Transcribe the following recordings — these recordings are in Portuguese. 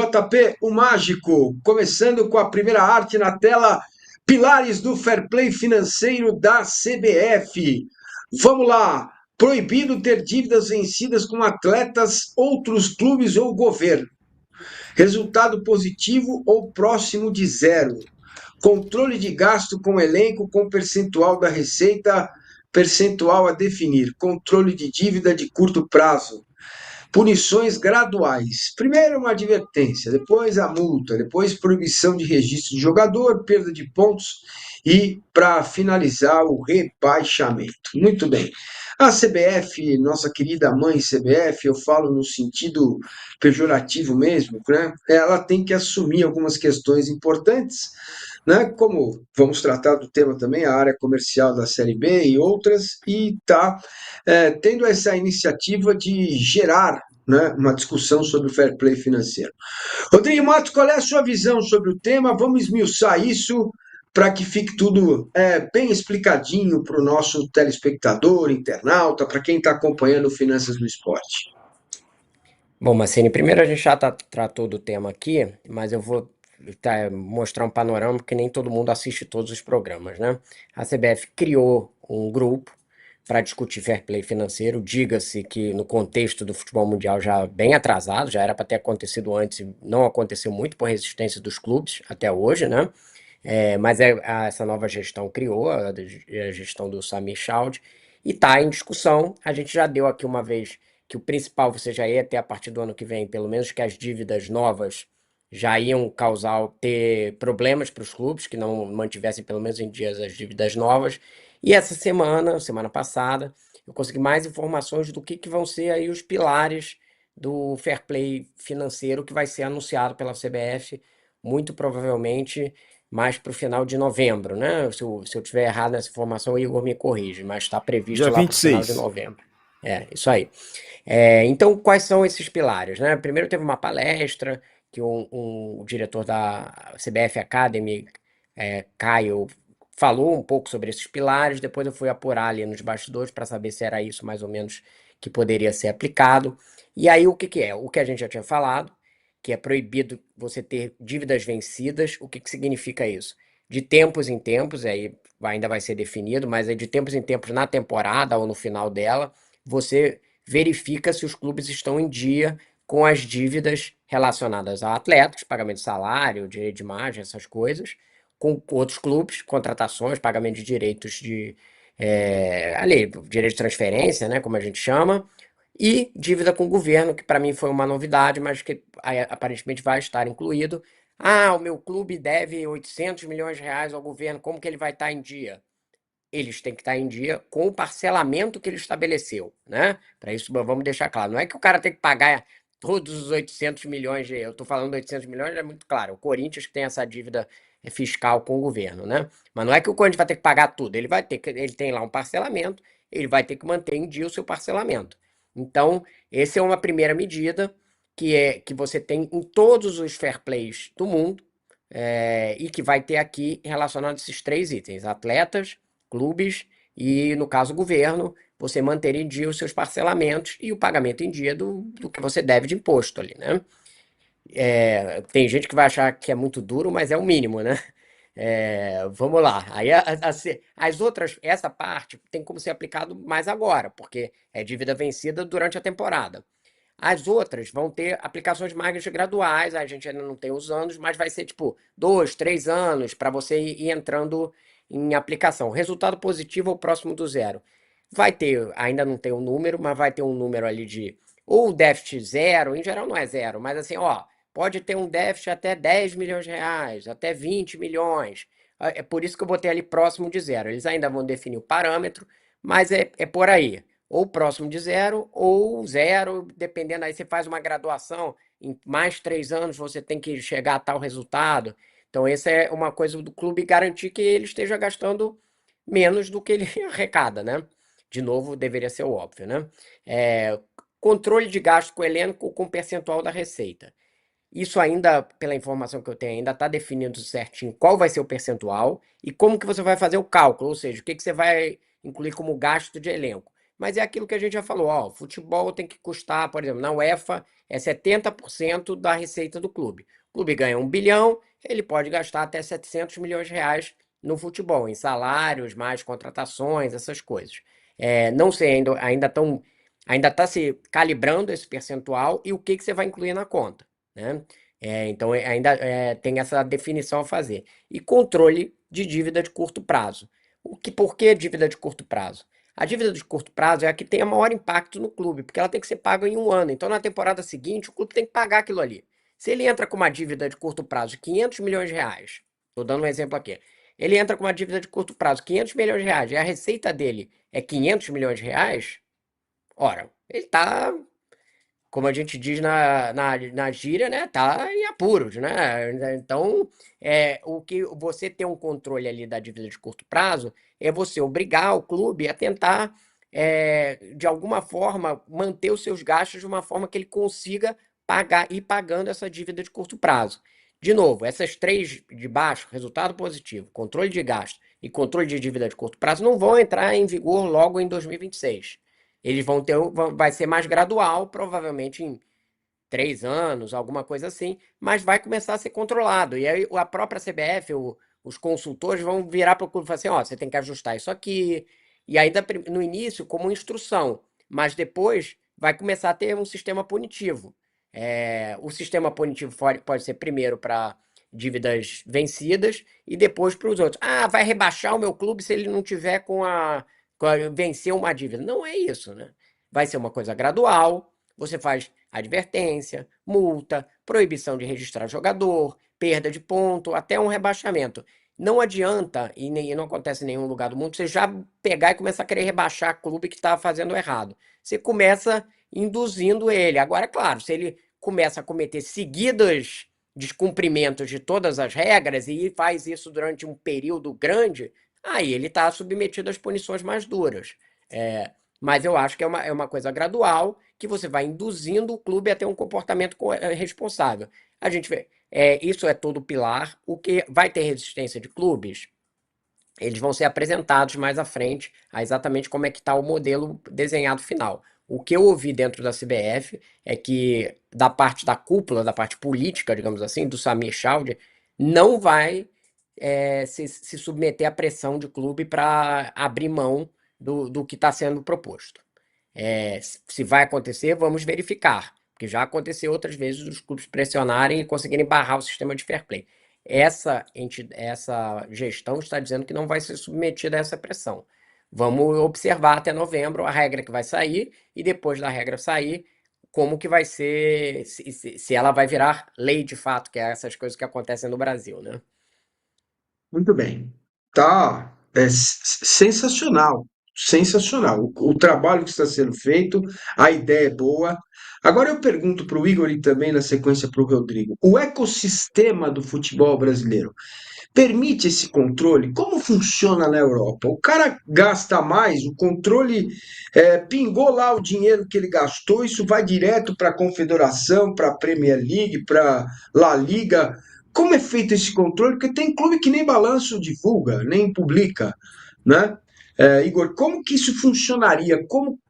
JP, o mágico, começando com a primeira arte na tela, pilares do fair play financeiro da CBF. Vamos lá, proibido ter dívidas vencidas com atletas, outros clubes ou governo. Resultado positivo ou próximo de zero. Controle de gasto com elenco com percentual da receita, percentual a definir. Controle de dívida de curto prazo. Punições graduais. Primeiro uma advertência, depois a multa, depois proibição de registro de jogador, perda de pontos e, para finalizar, o rebaixamento. Muito bem. A CBF, nossa querida mãe CBF, eu falo no sentido pejorativo mesmo, né? Ela tem que assumir algumas questões importantes, né? Como vamos tratar do tema também, a área comercial da Série B e outras, e está tendo essa iniciativa de gerar, né, uma discussão sobre o fair play financeiro. Rodrigo Matos, qual é a sua visão sobre o tema? Vamos esmiuçar isso para que fique tudo bem explicadinho para o nosso telespectador, internauta, para quem está acompanhando Finanças no Esporte. Bom, Massini, primeiro a gente já tratou do tema aqui, mas eu vou mostrar um panorama, porque nem todo mundo assiste todos os programas, né? A CBF criou um grupo para discutir fair play financeiro, diga-se que no contexto do futebol mundial já bem atrasado, já era para ter acontecido antes, não aconteceu muito por resistência dos clubes até hoje, né? Mas essa nova gestão criou, a gestão do Samir Chald, e está em discussão. A gente já deu aqui uma vez que o principal você já ia ter a partir do ano que vem, pelo menos que as dívidas novas já iam ter problemas para os clubes que não mantivessem pelo menos em dias as dívidas novas. E essa semana passada, eu consegui mais informações do que vão ser aí os pilares do fair play financeiro que vai ser anunciado pela CBF, muito provavelmente mais para o final de novembro, né? Se eu tiver errado nessa informação, o Igor me corrige, mas está previsto Dia lá para o final de 26. novembro. Isso aí. Então, quais são esses pilares, né? Primeiro teve uma palestra que o diretor da CBF Academy, Caio, falou um pouco sobre esses pilares. Depois eu fui apurar ali nos bastidores para saber se era isso mais ou menos que poderia ser aplicado. E aí o que é? O que a gente já tinha falado, que é proibido você ter dívidas vencidas. O que significa isso? De tempos em tempos, aí ainda vai ser definido, mas é de tempos em tempos na temporada ou no final dela, você verifica se os clubes estão em dia com as dívidas relacionadas a atletas, pagamento de salário, direito de imagem, essas coisas, com outros clubes, contratações, pagamento de direitos ali, direito de transferência, né, como a gente chama, e dívida com o governo, que para mim foi uma novidade, mas que aparentemente vai estar incluído. Ah, o meu clube deve 800 milhões de reais ao governo, como que ele vai estar em dia? Eles têm que estar em dia com o parcelamento que ele estabeleceu, né? Para isso, vamos deixar claro. Não é que o cara tem que pagar todos os 800 milhões, eu estou falando de 800 milhões, é muito claro. O Corinthians que tem essa dívida fiscal com o governo, né? Mas não é que o Corinthians vai ter que pagar tudo, ele tem lá um parcelamento, ele vai ter que manter em dia o seu parcelamento. Então, essa é uma primeira medida que você tem em todos os fair plays do mundo, e que vai ter aqui relacionado a esses três itens: atletas, clubes e, no caso, governo, você manter em dia os seus parcelamentos e o pagamento em dia do que você deve de imposto ali, né? Tem gente que vai achar que é muito duro, mas é o mínimo, né? Vamos lá. Aí as outras, essa parte tem como ser aplicado mais agora, porque é dívida vencida durante a temporada. As outras vão ter aplicações mais graduais, a gente ainda não tem os anos, mas vai ser tipo 2, 3 anos para você ir entrando em aplicação. Resultado positivo ou próximo do zero. Vai ter, ainda não tem um número, mas vai ter um número ali de ou déficit zero, em geral não é zero, mas assim, ó, pode ter um déficit até 10 milhões de reais, até 20 milhões. É por isso que eu botei ali próximo de zero. Eles ainda vão definir o parâmetro, mas é por aí ou próximo de zero, ou zero, dependendo, aí você faz uma graduação, em mais 3 anos você tem que chegar a tal resultado. Então, essa é uma coisa do clube garantir que ele esteja gastando menos do que ele arrecada, né? De novo, deveria ser o óbvio, né? Controle de gasto com o elenco com percentual da receita. Isso ainda, pela informação que eu tenho, ainda está definido certinho qual vai ser o percentual e como que você vai fazer o cálculo, ou seja, o que você vai incluir como gasto de elenco. mas é aquilo que a gente já falou, ó, o futebol tem que custar, por exemplo, na UEFA é 70% da receita do clube. O clube ganha 1 bilhão, ele pode gastar até 700 milhões de reais no futebol, em salários, mais contratações, essas coisas. Não sei, ainda está se calibrando esse percentual e o que você vai incluir na conta, né? Então ainda tem essa definição a fazer. E controle de dívida de curto prazo. Por que dívida de curto prazo? A dívida de curto prazo é a que tem o maior impacto no clube, porque ela tem que ser paga em um ano. Então, na temporada seguinte, o clube tem que pagar aquilo ali. Se ele entra com uma dívida de curto prazo de 500 milhões de reais, estou dando um exemplo aqui, ele entra com uma dívida de curto prazo, 500 milhões de reais, e a receita dele é 500 milhões de reais, ora, ele está, como a gente diz na gíria, né? Tá em apuros, né? Então, o que você ter um controle ali da dívida de curto prazo é você obrigar o clube a tentar, de alguma forma, manter os seus gastos de uma forma que ele consiga ir pagando essa dívida de curto prazo. De novo, essas três de baixo, resultado positivo, controle de gasto e controle de dívida de curto prazo, não vão entrar em vigor logo em 2026. Eles vai ser mais gradual, provavelmente em 3 anos, alguma coisa assim, mas vai começar a ser controlado. E aí a própria CBF, os consultores vão virar para o clube e falar assim, ó, você tem que ajustar isso aqui. E ainda no início, como instrução, mas depois vai começar a ter um sistema punitivo. O sistema punitivo pode ser primeiro para dívidas vencidas e depois para os outros. Ah, vai rebaixar o meu clube se ele não tiver vencer uma dívida. Não é isso, né? Vai ser uma coisa gradual. Você faz advertência, multa, proibição de registrar jogador, perda de ponto, até um rebaixamento. Não adianta, e não acontece em nenhum lugar do mundo, você já pegar e começar a querer rebaixar clube que está fazendo errado. Você começa induzindo ele. Agora, é claro, se ele começa a cometer seguidos descumprimentos de todas as regras e faz isso durante um período grande, aí ele está submetido às punições mais duras. É, mas eu acho que é uma coisa gradual que você vai induzindo o clube a ter um comportamento responsável. A gente vê, isso é todo pilar. O que vai ter resistência de clubes, eles vão ser apresentados mais à frente a exatamente como é que está o modelo desenhado final. O que eu ouvi dentro da CBF é que da parte da cúpula, da parte política, digamos assim, do Samir Chaude, não vai se submeter à pressão de clube para abrir mão do que está sendo proposto. Se vai acontecer, vamos verificar, porque já aconteceu outras vezes os clubes pressionarem e conseguirem barrar o sistema de fair play. Essa gestão está dizendo que não vai ser submetida a essa pressão. Vamos observar até novembro a regra que vai sair e depois da regra sair, como que vai ser, se ela vai virar lei de fato, que é essas coisas que acontecem no Brasil, né? Muito bem. Tá, sensacional, sensacional. O trabalho que está sendo feito, a ideia é boa. Agora eu pergunto para o Igor e também na sequência para o Rodrigo: o ecossistema do futebol brasileiro permite esse controle? Como funciona na Europa? O cara gasta mais, o controle pingou lá o dinheiro que ele gastou, isso vai direto para a Confederação, para a Premier League, para La Liga. Como é feito esse controle? Porque tem clube que nem balanço divulga, nem publica, né? Igor, como que isso funcionaria? Como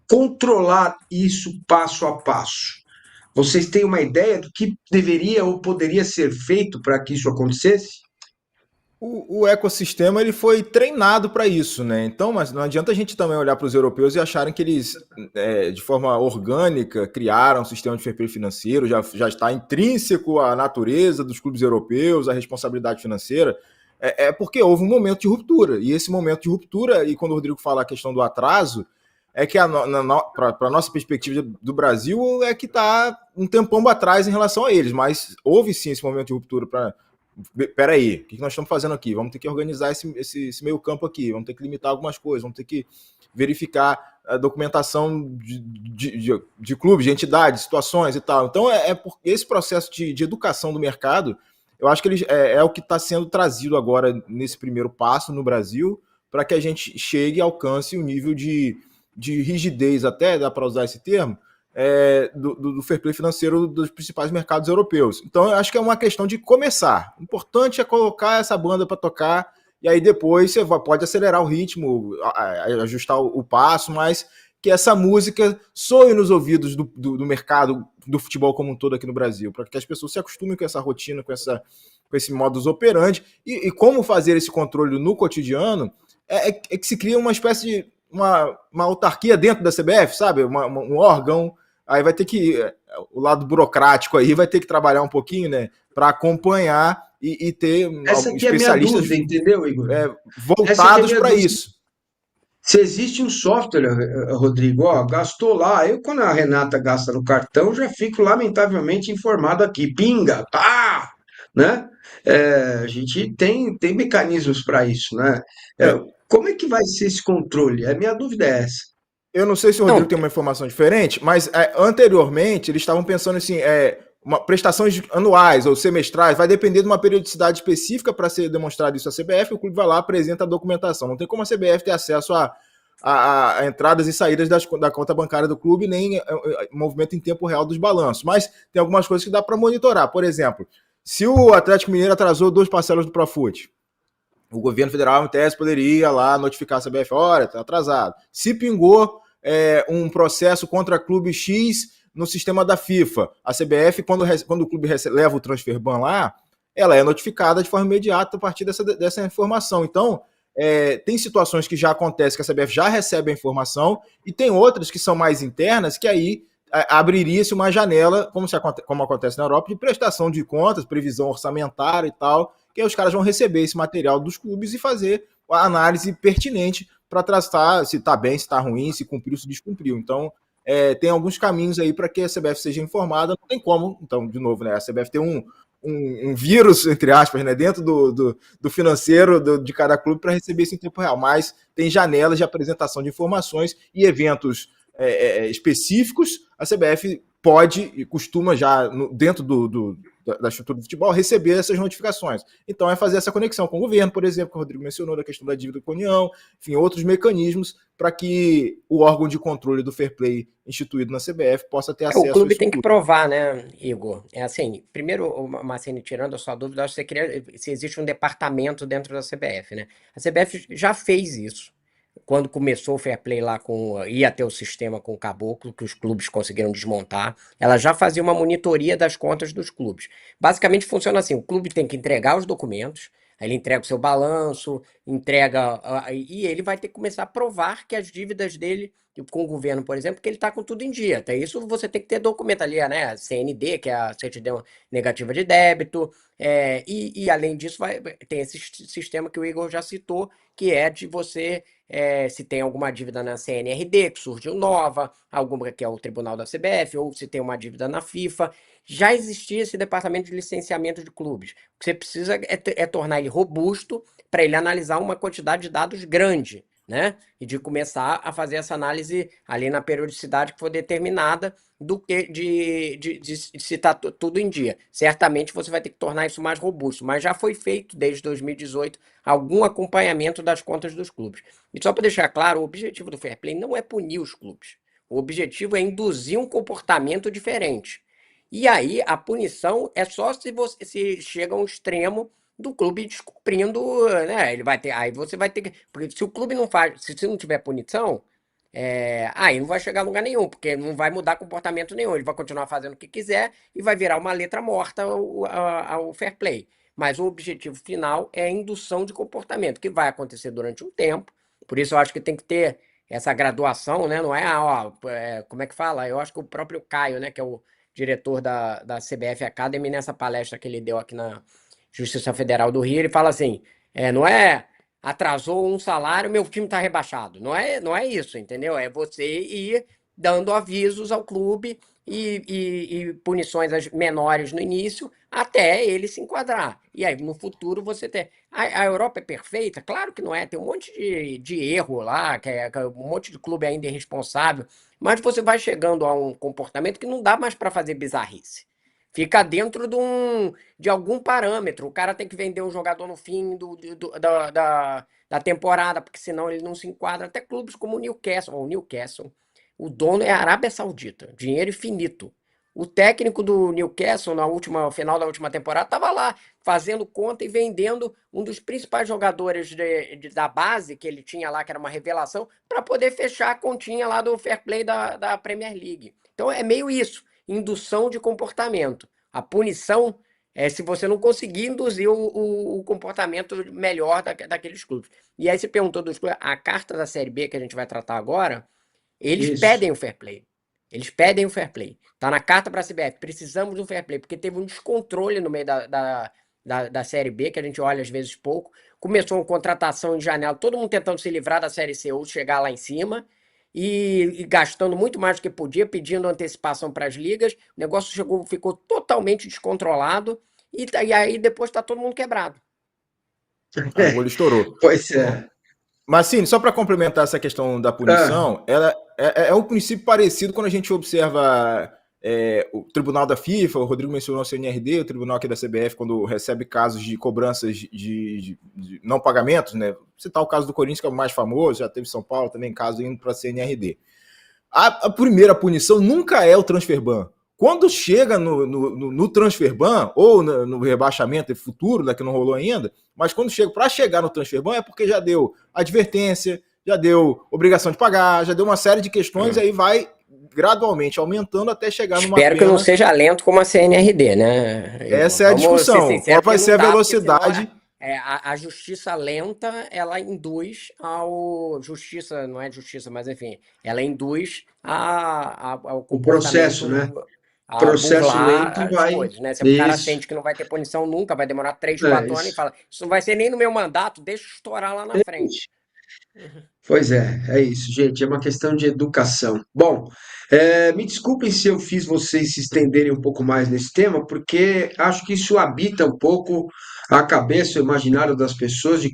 controlar isso passo a passo? Vocês têm uma ideia do que deveria ou poderia ser feito para que isso acontecesse? O ecossistema ele foi treinado para isso, né? Então, mas não adianta a gente também olhar para os europeus e acharem que eles, de forma orgânica, criaram um sistema de fair play financeiro, já está intrínseco à natureza dos clubes europeus, a responsabilidade financeira. É porque houve um momento de ruptura. E esse momento de ruptura, e quando o Rodrigo fala a questão do atraso, é que para a nossa perspectiva do Brasil é que está um tempão atrás em relação a eles, mas houve sim esse momento de ruptura para. Peraí, o que nós estamos fazendo aqui? Vamos ter que organizar esse meio campo aqui, vamos ter que limitar algumas coisas, vamos ter que verificar a documentação de clubes, de entidades, situações e tal. Então, por esse processo de educação do mercado, eu acho que é o que está sendo trazido agora nesse primeiro passo no Brasil, para que a gente chegue e alcance o nível de rigidez, até dá para usar esse termo, do fair play financeiro dos principais mercados europeus. Então, eu acho que é uma questão de começar. O importante é colocar essa banda para tocar e aí depois você pode acelerar o ritmo, ajustar o passo, mas que essa música soe nos ouvidos do mercado do futebol como um todo aqui no Brasil, para que as pessoas se acostumem com essa rotina, com esse modus operandi, e como fazer esse controle no cotidiano é que se cria uma espécie de uma autarquia dentro da CBF, sabe? Um órgão, aí vai ter que, o lado burocrático aí vai ter que trabalhar um pouquinho, né, para acompanhar e ter Essa aqui é a minha especialistas dúvida, entendeu, Igor? Essa aqui é a voltados minha para dúvida. isso. Se existe um software, Rodrigo, ó, gastou lá. Eu, quando a Renata gasta no cartão, já fico lamentavelmente informado aqui. Pinga, pá! Né? A gente tem mecanismos para isso, né? É, É, como é que vai ser esse controle? A minha dúvida é essa. eu não sei se o Rodrigo Não, tem uma informação diferente, mas anteriormente eles estavam pensando assim, prestações anuais ou semestrais, vai depender de uma periodicidade específica para ser demonstrado isso à CBF, o clube vai lá, apresenta a documentação. Não tem como a CBF ter acesso a entradas e saídas da conta bancária do clube, nem movimento em tempo real dos balanços. Mas tem algumas coisas que dá para monitorar. Por exemplo, se o Atlético Mineiro atrasou 2 parcelas do Profut, o governo federal, em tese, poderia lá notificar a CBF, olha, está atrasado. Se pingou um processo contra clube X no sistema da FIFA, a CBF, quando o clube leva o transfer ban lá, ela é notificada de forma imediata a partir dessa informação. Então, tem situações que já acontecem que a CBF já recebe a informação e tem outras que são mais internas que aí abriria-se uma janela, como acontece na Europa, de prestação de contas, previsão orçamentária e tal, que aí os caras vão receber esse material dos clubes e fazer a análise pertinente para traçar se está bem, se está ruim, se cumpriu, se descumpriu. Então, tem alguns caminhos aí para que a CBF seja informada. Não tem como, então, de novo, né? A CBF tem um vírus, entre aspas, né, dentro do financeiro de cada clube para receber isso em tempo real, mas tem janelas de apresentação de informações e eventos específicos, a CBF pode e costuma já, dentro da estrutura do futebol, receber essas notificações. Então é fazer essa conexão com o governo, por exemplo, que o Rodrigo mencionou, da questão da dívida com a União, enfim, outros mecanismos para que o órgão de controle do fair play instituído na CBF possa ter o acesso a clube isso tem que tudo. provar, né, Igor? É assim, primeiro, Marcelo, tirando a sua dúvida, acho que você queria se existe um departamento dentro da CBF, né? A CBF já fez isso. Quando começou o Fair Play lá ia ter o sistema com o Caboclo, que os clubes conseguiram desmontar, ela já fazia uma monitoria das contas dos clubes. Basicamente funciona assim: o clube tem que entregar os documentos, aí ele entrega o seu balanço, e ele vai ter que começar a provar que as dívidas dele com o governo, por exemplo, que ele está com tudo em dia. Até isso você tem que ter documento ali, né? A CND, que é a certidão negativa de débito, e além disso tem esse sistema que o Igor já citou, que é de você se tem alguma dívida na CNRD, que surgiu nova, alguma que é o Tribunal da CBF, ou se tem uma dívida na FIFA. Já existia esse departamento de licenciamento de clubes. O que você precisa é tornar ele robusto para ele analisar uma quantidade de dados grande, né? E de começar a fazer essa análise ali na periodicidade que for determinada de se está tudo em dia. Certamente você vai ter que tornar isso mais robusto, mas já foi feito desde 2018 algum acompanhamento das contas dos clubes. E só para deixar claro, o objetivo do Fair Play não é punir os clubes. O objetivo é induzir um comportamento diferente. E aí a punição é só se chega a um extremo do clube descumprindo, né? Ele vai ter, aí você vai ter que, porque se o clube não faz, se não tiver punição, aí não vai chegar a lugar nenhum, porque não vai mudar comportamento nenhum. Ele vai continuar fazendo o que quiser e vai virar uma letra morta ao fair play. Mas o objetivo final é a indução de comportamento, que vai acontecer durante um tempo. Por isso eu acho que tem que ter essa graduação, né? Não é, como é que fala? Eu acho que o próprio Caio, né, que é o diretor da CBF Academy, nessa palestra que ele deu aqui na Justiça Federal do Rio, ele fala assim: não é atrasou um salário, meu time está rebaixado. Não é isso, entendeu? É você ir dando avisos ao clube e punições menores no início até ele se enquadrar. E aí, no futuro, você tem. A Europa é perfeita? Claro que não é. Tem um monte de erro lá, que um monte de clube ainda irresponsável. Mas você vai chegando a um comportamento que não dá mais para fazer bizarrice. Fica dentro de algum parâmetro. O cara tem que vender um jogador no fim da temporada, porque senão ele não se enquadra. Até clubes como o Newcastle. O dono é a Arábia Saudita. Dinheiro infinito. O técnico do Newcastle, final da última temporada, estava lá fazendo conta e vendendo um dos principais jogadores da base que ele tinha lá, que era uma revelação, para poder fechar a continha lá do fair play da Premier League. Então é meio isso, indução de comportamento. A punição é se você não conseguir induzir o comportamento melhor daqueles clubes. E aí você perguntou dos clubes, a carta da Série B que a gente vai tratar agora, eles Isso. pedem o fair play. Eles pedem o fair play. Tá na carta para a CBF, precisamos do fair play, porque teve um descontrole no meio da Série B, que a gente olha às vezes pouco. Começou uma contratação em janela, todo mundo tentando se livrar da Série C ou chegar lá em cima, e gastando muito mais do que podia, pedindo antecipação para as ligas. O negócio ficou totalmente descontrolado, e aí depois tá todo mundo quebrado. A bolha estourou. Pois é. Mas, sim, só para complementar essa questão da punição, ela é um princípio parecido quando a gente observa o Tribunal da FIFA, o Rodrigo mencionou o CNRD, o Tribunal aqui da CBF, quando recebe casos de cobranças de não pagamentos, né? Vou citar o caso do Corinthians, que é o mais famoso, já teve São Paulo também, caso indo para a CNRD. A primeira punição nunca é o transfer ban. Quando chega no transfer ban, ou no rebaixamento futuro, que não rolou ainda, mas quando chega para chegar no transfer ban é porque já deu advertência, já deu obrigação de pagar, já deu uma série de questões, e aí vai gradualmente aumentando até chegar numa Espero que não seja lento como a CNRD, né? Essa é a discussão. Qual vai ser a velocidade? A justiça lenta, ela induz ao... Justiça, não é justiça, mas enfim, ela induz ao o processo, né? A processo lento as vai... coisas, né? Se o cara sente que não vai ter punição nunca, vai demorar 3, 4 anos e fala, isso não vai ser nem no meu mandato, deixa eu estourar lá na frente. Pois é isso, gente, é uma questão de educação. Bom, me desculpem se eu fiz vocês se estenderem um pouco mais nesse tema, porque acho que isso habita um pouco a cabeça, o imaginário das pessoas de